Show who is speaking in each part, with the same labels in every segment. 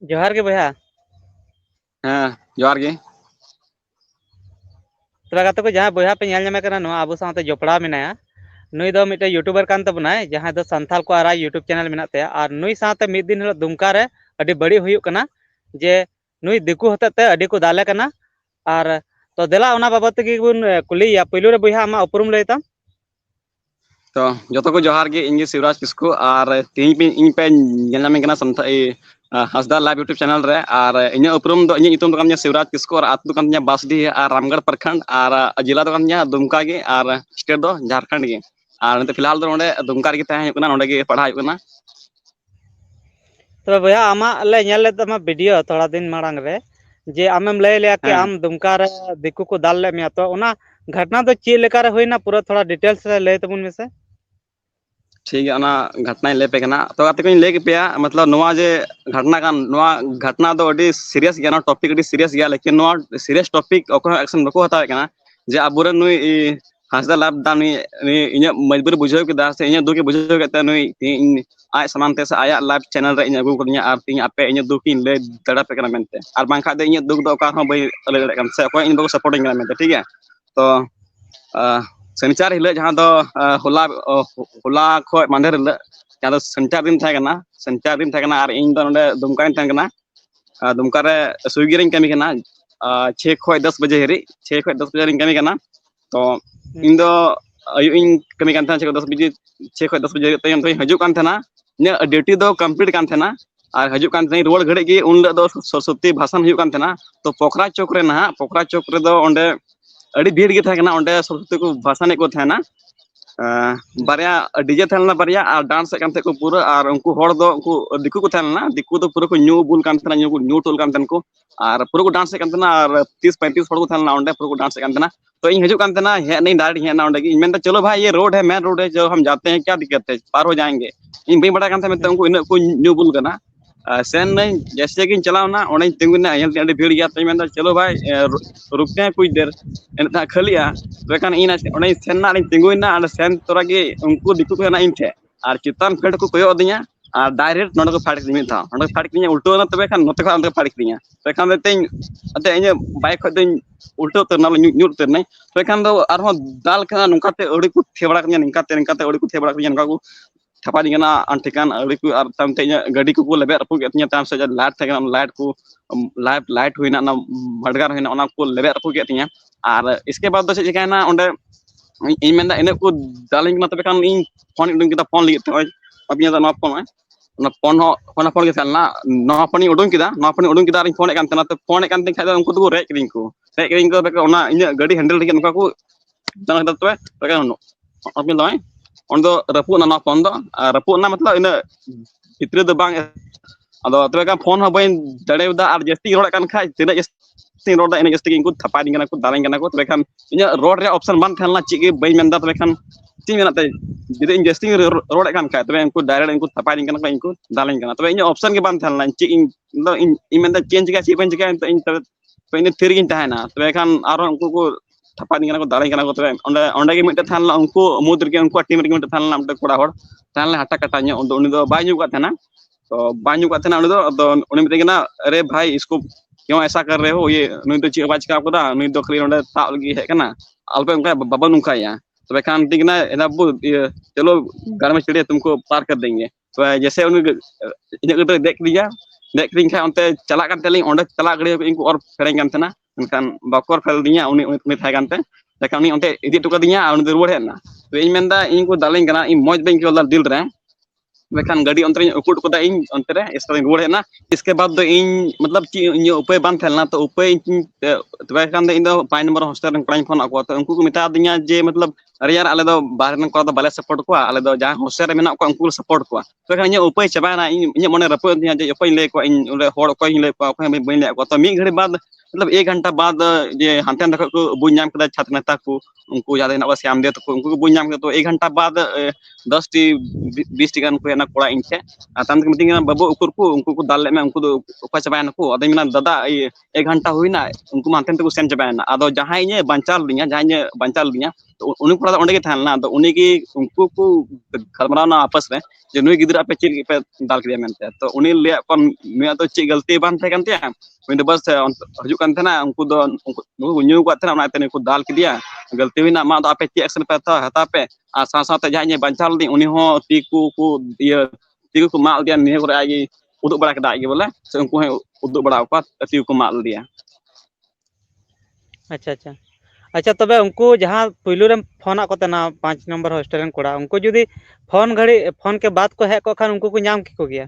Speaker 1: जोहार के बया
Speaker 2: हाँ जोहार गे
Speaker 1: तबे गाते को जहाँ बया पे नेल ᱧᱟᱢᱮ ᱠᱟᱱᱟ ᱱᱚᱣᱟ ᱟᱵᱚ ᱥᱟᱶᱛᱮ ᱡᱚᱯᱲᱟᱣ ᱢᱮᱱᱟᱭᱟ ᱱᱩᱭ ᱫᱚ ᱢᱤᱫᱴᱮᱱ यूट्यूबर कान तबनाय जहाँ दो संथाल को आरा यूट्यूब चैनल मेना ते और नुई साथे मिद दिन हिलो दुमका रे अडी बड़ी हुयुक कना जे नुई दिकु हतेते अडी को दाले कना और तो देला ओना बाबत तेगी बुन कुलिया पहिलो रे बया आमा उपरुम लैताम
Speaker 2: तो जो को जोहार गे इंगे शिवराज किस्कु और तीन पे इन पे नेलनामे कना संथा हसदा लाइव यूट्यूब चैनल रे और इन उपरुम दो इन इतुम दो शिवराज किस्कु और आतु कान बासडी और रामगढ़ प्रखंड और जिला दो कान दुमका गे और स्टेट दो झारखंड गे और नते फिलहाल दो नोडे दुमका गे ताहे कना नोडे गे पढ़ाई कना
Speaker 1: तो बया आमा ले नेल ले तमा वीडियो थोड़ा दिन मांग रे जे आमेम लय ले कि आम दुमका रे दिकु को दाल ले मिया तो ओना घटना तो चे लेका रे होइना पूरा थोड़ा डिटेल्स रे लय तबुन मेसे
Speaker 2: ठीक है ना घटना ले पे कना तो आते को ले के पे मतलब नोआ जे घटना कान नोआ घटना दो अडी सीरियस गया ना टॉपिक अडी सीरियस गया लेकिन नोआ सीरियस टॉपिक ओको एक्शन बको हता कना जे अबुरे नुई हसदा लाभ दानी इन मजबूरी बुझाव के दास इन दुके बुझाव के नुई आय समानते से आया लाइव चैनल रे इन अगु करिया आर तीन आपे इन दुकिन ले दड़ा पे कना मेनते आर बांखा दे इन दुक दो का हो बई अलग अलग से को इन बको सपोर्टिंग कना मेनते ठीक है तो शनिचार हिल जहाँ दो होला होला खो मांदेर हिल जहाँ दो शनिचार दिन थे कना शनिचार दिन थे कना और इन दो नोडे दुमका थे कना दुमका रे स्विगी रे कमी कना 6 खो 10 बजे हेरी 6 खो 10 बजे रे कमी कना तो इन दो अयु इन कमी कान था 10 बजे 6 खो 10 बजे तयम तो हजू कान था ने ड्यूटी दो कंप्लीट कान था और हजू कान थे रोड घड़ी गे उन दो सरस्वती भाषण हजू कान था तो पोखरा चौक रे ना पोखरा चौक रे दो ओंडे अड़ी भीड़ गे था कना ओंडे सरस्वती को भाषण को था ना बारिया डीजे था बारिया और डांस कान को पूरा और उनको हड़ दो उनको दिकु को था ना दिकु तो पूरा को न्यू बुल कान था न्यू टोल कान को और पूरा को डांस कान था और 30-35 हड़ को था ना ओंडे पूरा को डांस कान था तो इन हजू कान था है नहीं डायरेक्ट है ना ओंडे की मैं चलो भाई ये रोड है मेन रोड है जो हम जाते हैं क्या दिक्कत है पार हो जाएंगे इन बई बड़ा कान था मैं उनको इन को न्यू बुल करना सेन नहीं जैसे कि चलावना ओने तिंगुना अड़ी भीड़ गया तो मैं चलो भाई रुकते हैं कुछ देर एनता खालिया तो कान इन ओने सेन तिंगुना और सेन तोरा के उनको दिकु को ना इन थे और चितान फेड को कोयो दिया और डायरेक्ट नोड को फाड़ के था नोड फाड़ के उल्टो ना तबे खान नोते खान फाड़ के तो खान तें अते इन बाइक खो दिन उल्टो तो ना न्यूर तो नहीं तो खान दो आरो दाल खाना नोकाते अड़ी को थेबड़ा के निकाते अड़ी को थेबड़ा के नका को छापा दिंगना अंटिकान अड़ी को और तमते गाड़ी को लेबे रपु के ताम से लाइट थे लाइट को लाइट हुईना ना भड़गार हुईना ओना को लेबे रपु के और इसके बाद दो चिकाना ओंडे इन मेंदा इन को दालिंग ना तबे कान इन फोन उडुंग किदा फोन लिगत अबिया ना फोन ना फोन के फैलना ना फोन उडुंग किदा इन फोन कान तना तो फोन कान tin खादा उनको तो रेक किदिंग को बेका ओना इन गाड़ी हैंडल के नुका को तना तबे बेका अबिया लय on do rapu na phone do rapu na मतलब इन भितर दो बांग अदो तबे का फोन हो बइन दड़े दा और जस्ती रोड कान खा तिना जस्ती रोड इन जस्ती इनको थपा दिंगना को दालिंग गना को तबे खान इन रोड रे ऑप्शन बन थानला चिगे बइन मेंदा तबे खान ची मेना ते जदि इन जस्ती रोड कान खा तबे इनको डायरेक्ट इनको थपा दिंगना को इनको दालिंग गना तबे इन ऑप्शन के बन थानला ची इन मेंदा चेंज का ची बन जगह इन तबे इन थिर गिन ताहेना तबे खान आरो उनको को थपा दिंगना को दालिंग गना को तबे ओंडे ओंडे के मिटे थानला उनको मुद रे उनको टीम रे मिटे थानला मिटे कोड़ा हड़ थानला हटा कटा न्यो उनी दो बाय न्यू का थाना तो बांजू का थे उन्हें मितेना अरे भाई इसको क्यों ऐसा कर रहे हो ये नुई तो ची बाज का आपदा नुई तो खाली ओंडे ताव लगी है कना अल्पे उनका बाबा नुका या तो खान दिगना एनाबु चलो घर में चढ़े तुमको पार कर देंगे तो जैसे उन इन देख दिया खा उनते चला करते लिंग ओंडे चला गड़े इनको और फेरें कान थना उनकान बाकोर फेल दिया उनी थाय कानते लेकिन उनी उनते इदी टुका दिया उनी रुवाड़ हेना तो इन मेंदा इनको दालिंग कना इन मौज बेंक के दिल रे वेखान गाड़ी अंतरे उकुट को इन अंतरे इसका रुवाड़ हेना इसके बाद दो इन मतलब ची इन उपाय बान थेलना तो उपाय तबे खान दो इन दो 5 नंबर हॉस्टल रे कोड़ाई फोन आको तो उनको को मिता दिया जे मतलब अरे यार आले दो बाहर न को बाले सपोर्ट को आले दो जहां हॉस्टल रे मेना को उनको सपोर्ट को तो खान इन उपाय चबाना इन मने रपो दिया जे उपाय ले को इन होड़ को ले को बइन ले को तो मी घड़ी बाद मतलब 1 घंटा बाद जे हांते को बुझ नाम कदा छात्र नेता को उनको ज्यादा ना श्याम दे तो उनको बुझ नाम तो 1 घंटा बाद 10 टी 20 टी गान को ना कोड़ा इनके ताम के मिटिंग बाबू उकुर को उनको को दाल में उनको उपाय चबाना को अदे मिना दादा 1 घंटा हुईना उनको मानते को सेन चबाना अदो जहां इने बंचाल दिया जहां इने बंचाल दिया तो उनी कोड़ा ओंडे के थाना तो उनी की उनको को गलमराना आपस में जे नुई गिदरा पे चिल पे दाल के मेनते तो उनी ले अपन नुई तो ची गलती बान थे कंते उनी तो बस हजू kan थे ना उनको दो उनको न्यू को थे ना ते को दाल के दिया गलती हुई ना मा तो आपे ची एक्शन पे था हता पे आ सा सा ते जाने बंचाल दी उनी हो ती को ये ती को माल दिया ने को आगे उदुक बड़ा के दाई बोले से उनको उदुक बड़ा को ती को माल दिया
Speaker 1: अच्छा अच्छा अच्छा तबे उनको जहाँ पुइलू रे फोन को तना 5 नंबर हॉस्टल रन कोड़ा उनको जुदी फोन घड़ी फोन के बाद को है को खान उनको को नाम की को गया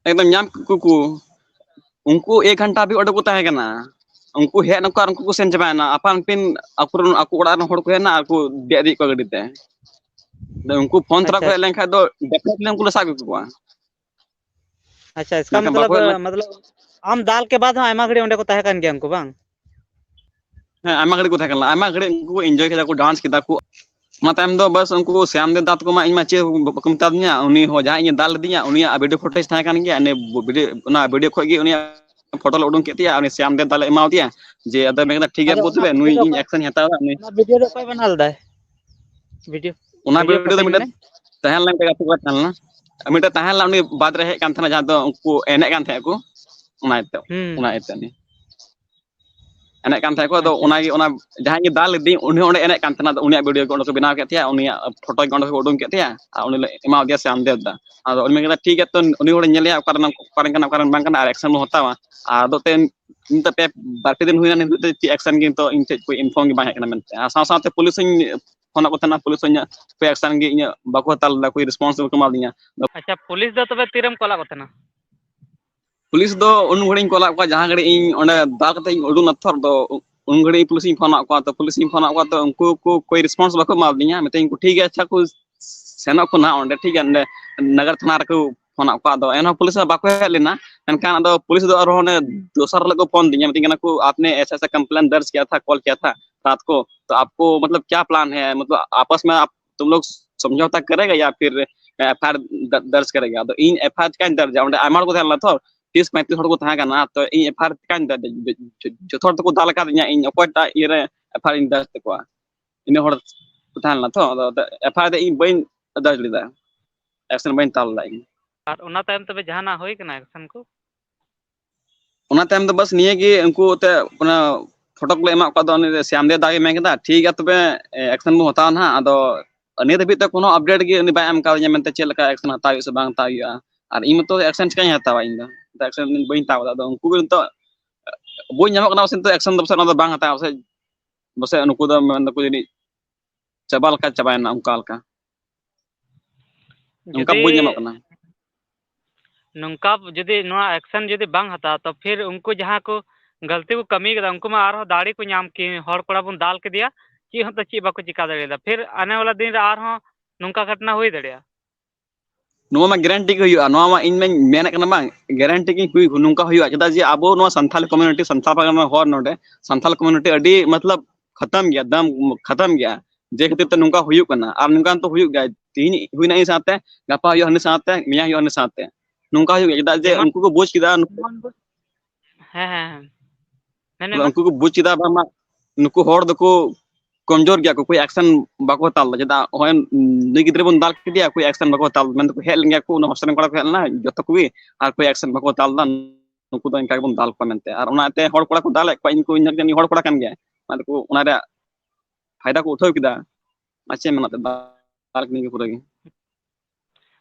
Speaker 2: एकदम नाम को उनको 1 घंटा भी ओडो को ताहे कना उनको हे नकार उनको को सेन जबाना अपन पिन अकुरन अकु ओड़ा न होड़ को हेना अकु देदी को गडी ते उनको फोन तरा
Speaker 1: अच्छा
Speaker 2: को लेन खा दो डेफिनेटली उनको साब को
Speaker 1: अच्छा इसका मतलब आम दाल के बाद आमा घड़ी ओंडे को ताहे कान गया उनको बांग
Speaker 2: हाँ आमा घड़ी को ताहे कना आमा घड़ी उनको एंजॉय केदा को डांस केदा को मा टाइम दो बस उनको श्याम दे दात को मा इमा चे बकम तादनिया उनी हो जहां इन दाल दिया उनी वीडियो फुटेज ताहे कान गया ने वीडियो खो गी उनी फोटो ले उडुंग केतिया उनी श्याम दे दाल एमाव दिया जे अदर मेगदा ठीक है बोतबे नुई इन एक्शन हतावा उनी
Speaker 1: वीडियो रे कोई बनाल दा वीडियो
Speaker 2: उना वीडियो दो मिनट तहन लाइन का को तहन मिनट तहन ला उनी बाद रहे कान थना जहां दो उनको एने कान थे को उना इतनी एने कान थे को दो उना जहां के दाल दी उनी ओंडे एने कान थना उनी वीडियो को को बनाव केतिया उनी फोटो को को उडुंग केतिया उनी एमाव दिया श्याम दे दा आदो उनी मेगदा ठीक है तो उनी होड़ नेलिया कारण बांग kana एक्शन हतावा आदो ते इंत पे बारपे दिन हुईना निते एक्शन गे तो इन को इन्फॉर्म के बाहे kana मेनते सा साथे पुलिस फोन को तना पुलिस पे एक्शन गे इन बाको ताल दा कोई रिस्पांस को मा दिया
Speaker 1: अच्छा पुलिस दो तबे तिरम कोला को तना
Speaker 2: पुलिस दो उन घड़ी कोला को जहां घड़ी इन ओंडे दाल कते उडुन अथर दो उन घड़ी पुलिस फोन को तो पुलिस फोन को तो उनको को कोई रिस्पांस बाको मा दिया मते को ठीक है अच्छा को सेना को ना ओंडे ठीक है नगर थाना रे को फोन को दो एनो पुलिस बाको हे लेना एनकान दो पुलिस दो और ने दोसर लग को फोन दिया मते को आपने ऐसा ऐसा कंप्लेंट दर्ज किया था कॉल किया था रात को तो आपको मतलब क्या प्लान है मतलब आपस में आप तुम लोग समझौता करेगा या फिर एफआईआर दर्ज करेगा तो इन एफआईआर का दर्ज है आमार को ध्यान तो 30-35 हड़ को तहा kana तो इन एफआईआर का दर्ज जो थोड़ तो दाल का दिया इन ओकोटा इरे एफआईआर इन दर्ज को इन हड़ को तहान तो एफआईआर इन बइन दर्ज लिदा एक्शन बइन ताल लाई
Speaker 1: और उना टाइम तबे जहाना होई कना एक्शन को
Speaker 2: उना टाइम तो बस निये कि उनको ते अपना फोटो को एमा का दो श्याम दे दागे में केदा ठीक है तबे एक्शन मो हताव ना आदो निये दबित तो कोनो अपडेट गे उनी बाय एम का मेनते चेलका एक्शन हताव से बांग ताविया और इन तो एक्शन चिकाई हतावा इन दा एक्शन बइन ताव दा उनको तो बोई नामक ना से तो एक्शन दबसे ना बांग हताव से बसे उनको दो मन को जनी चबाल का चबायना उनका का उनका बोई नामक ना
Speaker 1: नंका जदि नोआ एक्शन जदि बांग हता तो फिर उनको जहां को गलती को कमी कदा उनको मा आरो दाड़ी को नाम की हड़ कोड़ा बुन दाल के दिया ची हम तो ची बाको चिका दड़ेदा फिर आने वाला दिन रे आरो नंका घटना हुई दड़िया
Speaker 2: नुआ मा गारंटी को हुआ नुआ मा इन में मेन कना बांग गारंटी की हुई नुका हुआ चदा जे आबो नुआ संथाल कम्युनिटी संथाल पागमा हर नोडे संथाल कम्युनिटी अडी मतलब खत्म गया दम खत्म गया जे खातिर तो नुका हुई कना और नुका तो हुई गया तीन हुई नहीं साथे गपा हुई हने साथे मिया हुई हने साथे नुका हुई चदा जे उनको को बुझ किदा
Speaker 1: हैं
Speaker 2: उनको को बुझ किदा बामा नुको हर दको कमजोर गया को कोई एक्शन बाको ताल जदा होय नि गिद्रे बन दाल के दिया कोई एक्शन बाको ताल मन को हेल गया को हॉस्टल कोड़ा हेलना जतो को और कोई एक्शन बाको ताल दा नुको तो इनका बन दाल को मेनते और उनाते हड़ कोड़ा को दाल को इनको इन जनी हड़ कोड़ा कान गया माने को उना रे फायदा को उठाव किदा अच्छे मेनते दाल के पूरा गे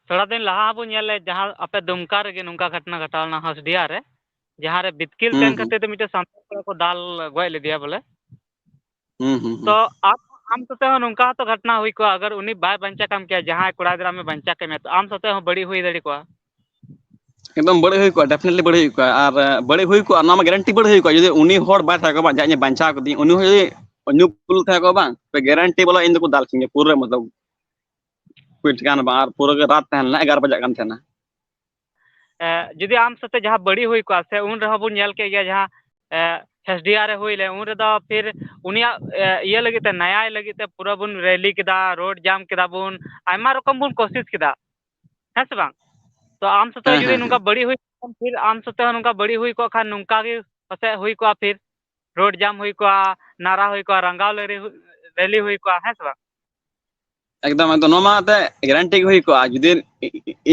Speaker 1: थोड़ा दिन लहा बो नेले जहां अपे दुमका रे नुका घटना घटालना हसडिया रे जहां रे बितकिल तेन खाते तो मिटे संताल कोड़ा को दाल गोय ले दिया बोले तो आप आम सते हो नुका तो घटना हुई को अगर उनी बाय बंचा काम किया जहां कोड़ा दरा में बंचा के में तो आम सते हो बड़ी हुई दड़ी को
Speaker 2: एकदम बड़े हुई को डेफिनेटली बड़े हुई को और बड़े हुई को ना गारंटी बड़े हुई को यदि उनी होड़ बाय था को बा जाने बंचा को दी उनी होई न्यू पुल था को बा पे गारंटी बोला इन को दाल किंगे पूरे मतलब कोई ठिकाना बाहर पूरे रात तहन 11 बजे कान थे ना
Speaker 1: जदि आम सते जहां बड़ी हुई को से उन रह बुन नेल के गया जहां एसडीआर हुई ले उन रे दा फिर उनिया ये लगी ते नया लगी ते पूरा बुन रैली किदा रोड जाम किदा बुन आयमा रकम बुन कोशिश किदा है से बांग तो आम सते जदि नुका बड़ी हुई फिर आम सते नुका बड़ी हुई को खान नुका के पसे हुई को फिर रोड जाम हुई को नारा हुई को रंगाव रैली हुई को है से
Speaker 2: एकदम एकदम नोमा ते गारंटी हुई को जुदी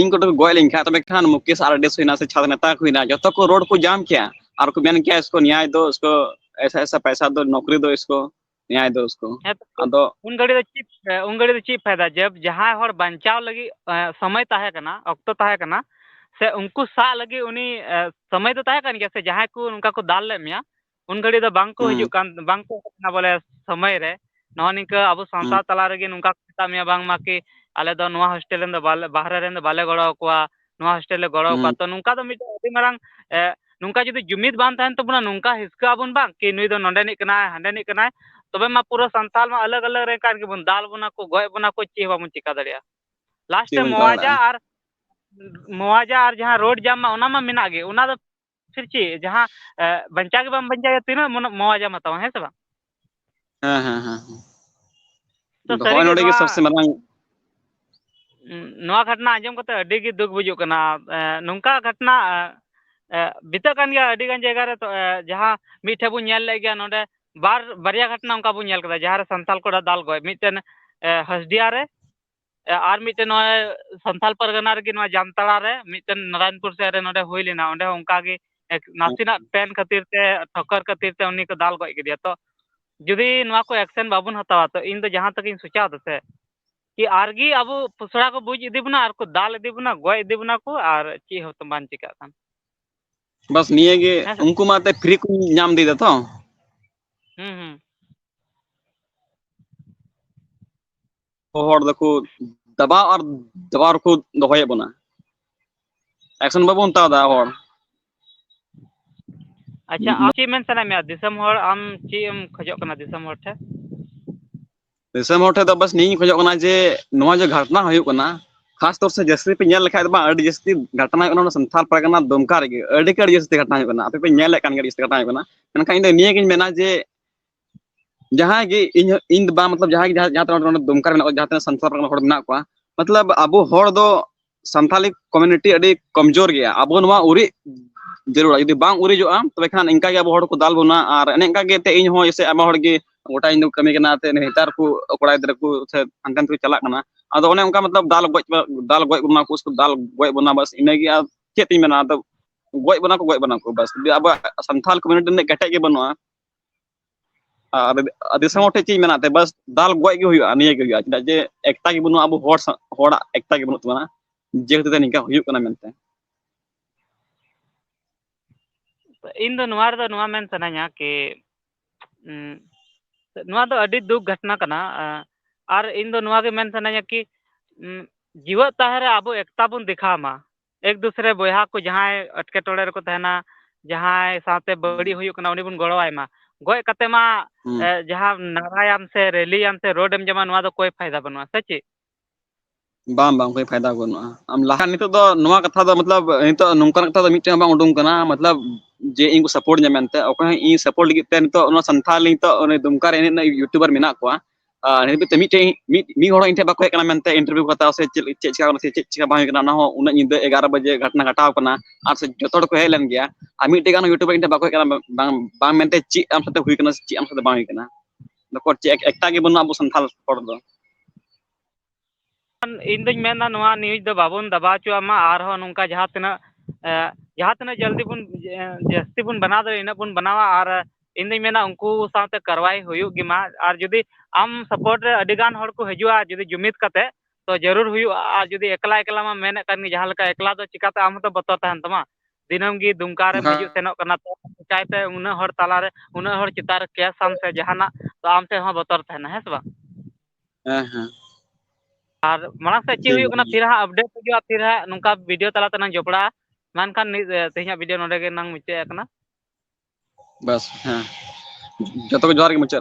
Speaker 2: इन को गोय लिंखा तबे खान मुकेश आरडीएस हुईना से छात्र नेता हुईना जो को रोड को जाम किया और को मेन किया इसको न्याय दो उसको ऐसा ऐसा पैसा दो नौकरी दो इसको न्याय दो उसको अदो
Speaker 1: उन घड़ी ची फायदा जब जहां हर बचाव लगी समय ताहे कना अक्तो ताहे कना से उनको सा लगी उनी समय तो ताहे कन से जहां को उनका को दाल ले मिया उन घड़ी दो बांग को हिजु कान बांग को बोले समय रे नवा निका अब संसार तला रे नुका ता मिया बांग मा कि आले दो नवा हॉस्टल रे बाहर रे बाले गड़ो को नवा हॉस्टल ले गड़ो को तो नुका दो मिट अति मारंग नुका जुदी जुमिद बान तहन तो बुना नुका हिसका बुन बांग कि नुई दो नंडे नि कना हंडे नि कना तबे मा पूरा संताल मा अलग अलग रे कान के बुन दाल बुना को गोय बुना को ची बाबुन चिका दड़िया लास्ट मुआवजा और जहां रोड जाम मा ओना मा मिना गे ओना दो फिर ची जहां बंचा के बम बंचा तीना मुआवजा मताव है से बा
Speaker 2: हां
Speaker 1: तो
Speaker 2: होय नोडे के सबसे मारंग
Speaker 1: नवा घटना आजम कते अडी गे दुख बुझु कना नुका घटना बिता कान गया अडी गान जगह रे तो जहां मिठे बु नेल ले गया नोडे बारिया घटना उनका बु नेल कदा जहां रे संताल कोड़ा दाल गय मिटन हसडिया रे और मिटन संताल परगना रे गिनवा जामताड़ा रे मिटन नारायणपुर से रे नोडे होई लेना ओंडे उनका गे नासिना पेन खातिर ते ठोकर खातिर ते उनी को दाल गय गिदिया तो जुदी नवा को एक्शन बाबुन हतावा तो इन दो जहां तक इन सोचा दसे कि आरगी अब पुसड़ा को बुझ इदी बना और को दाल इदी बना गय इदी बना को और ची हो तो मान चिका खान
Speaker 2: बस निये गे उनको माते फ्री को नाम दे तो हर दको दबाव को दोहय बना एक्शन बाबू ता दा हर
Speaker 1: अच्छा आप ची मेन सना में दिसम हर आम ची एम खजो कना दिसम हर थे
Speaker 2: दिसम हर थे तो बस नहीं खजो कना जे नवा जो घटना होय कना खास तौर से जैसे पे नेल लेखा बा अडी जस्ती घटना होना संथाल परगना दुमका रे अडी कर जस्ती घटना होना आपे पे नेल कान जस्ती घटना होना मनका इन निये गिन मेना जे जहां गे इन बा मतलब जहां जहां दुमका में जहां संथाल परगना हड़ बना को मतलब अबो हड़ दो संथाली कम्युनिटी अडी कमजोर गया अबो नवा उरी जरूर यदि बांग उरी जो आम तबे खान इनका गे अबो हड़ को दाल बोना और एनेका गे ते इन हो जैसे आमा हड़ गे गोटा इन कमी कना ते नेतार को कोड़ा इधर को से अंकन को चला कना आदो ओने उनका मतलब दाल गoj बना को उसको दाल गoj बना बस इनेगी आ चेत मेना आदो गoj बना को बस अब संथाल कम्युनिटी ने कटे के बनुआ दिसम उठे ची मेना ते बस दाल गoj के हुआ निये के हुआ चदा जे एकता के बनुआ अब होड़ा एकता के बनु तमना जे ते निका हुयु कना मेनते
Speaker 1: इन दो नवार दो नवा मेन सनाया कि नवा दो अडी दुख घटना कना और इन दो नवा के मेन सनाया कि जीवत ताहरे अब एकता बुन दिखामा एक दूसरे बोया को जहां अटके टोड़े को तहना जहां साथे बड़ी हुई कना उनी बुन गड़वाय मा गय कते मा जहां नारायम से रैलीयम से रोडम जमा नवा दो कोई फायदा बनवा सच्ची
Speaker 2: बाम कोई फायदा बनुआ हम लहा नितो दो नवा कथा दो मतलब नितो नुमका कथा दो मिटे बांग उडुम कना मतलब जे इनको सपोर्ट जमेनते ओको इ सपोर्ट लगी ते नितो ओनो संथाल नितो ओने दुमका रे ने यूट्यूबर मेना को नितो मिटे मी होड़ इनटे बाको कना मेनते इंटरव्यू कता से चिका से चिका बांग कना ना हो उन निद 11 बजे घटना घटाव कना और से जतोड़ को हेलन गया आ मिटे गानो यूट्यूबर इनटे बाको कना बांग मेनते ची आम साथे हुई कना ची आम साथे बांग कना दको चे एकता के बनु अब संथाल होड़ दो
Speaker 1: इन दिन मेना नवा न्यूज दो बाबुन दबा चुआमा और हो नुका जहां तना जल्दी बुन जस्ती बुन बना दो इन बुन बनावा और इन दिन मेना उनको साथे करवाई हुयु गिमा और जदी आम सपोर्ट रे अडिगान हड़ को हजुआ जदी जुमित कते तो जरूर हुयु और जदी एकला एकला मा मेने करनी जहां लका एकला दो चिकाते आम तो बतो तहन तमा दिनम गी दुमका रे हजु सेनो कना तो चाहते उना हड़ ताला रे उना हड़ चितार केस साम से जहाना तो आम से हो बतर तहना है सबा और मांग से ची हुई फिर हाँ अपडेट हो फिर हाँ नुका वीडियो तला तना जोपड़ा मानखान तेहिया वीडियो नोडे के नंग मुचे बस
Speaker 2: हाँ जतो को जोहार के मुचे